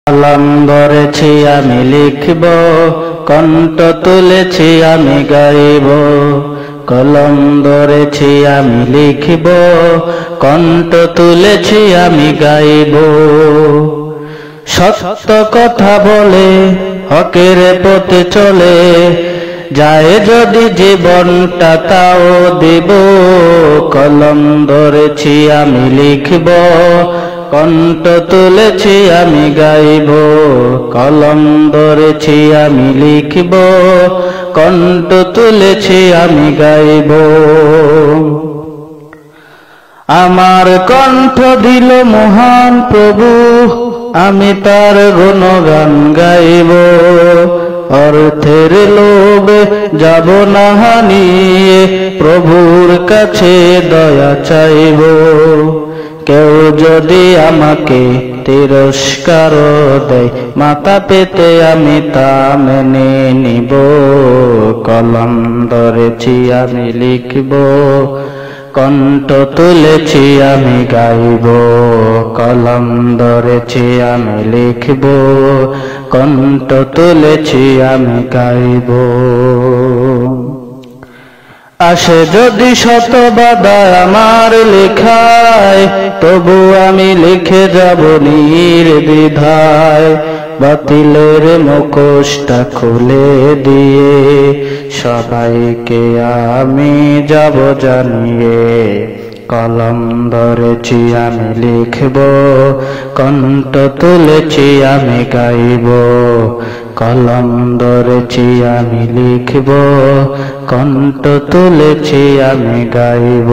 কলম ধরেছি আমি লিখব, কণ্ঠ তুলেছি আমি গাইব। কলম ধরেছি আমি লিখব, কণ্ঠ তুলেছি আমি গাইব। সত্য কথা বলে হকের পথে চলে, যায় যদি জীবনটা তাও দেব। কলম ধরেছি আমি লিখব, কণ্ঠ তুলেছি আমি গাইব। কলম ধরেছি আমি লিখব, কণ্ঠ তুলেছি আমি গাইব। আমার কণ্ঠ দিল মহান প্রভু, আমি তার গুণগান গাইব। অর্থের লোভে যাব না হানিয়ে, প্রভুর কাছে দয়া চাইব। কেউ যদি আমাকে তিরস্কার দেয়, মাথা পেতে আমি তা মেনে নিব। কলম ধরেছি আমি লিখব, কণ্ঠ তুলেছি আমি গাইব। কলম ধরেছি আমি লিখব, কণ্ঠ তুলেছি আমি গাইব। আসে যদি শত বাধা আমার লেখায়, তবু আমি লিখে যাব নির্দ্বিধায়। বাতিলের মুখোশটা খুলে দিয়ে সবাইকে আমি যাব জানিয়ে। কলম ধরেছি আমি লিখব, কণ্ঠ তুলেছি আমি গাইব। কলম ধরেছি আমি লিখব, কণ্ঠ তুলেছি আমি গাইব।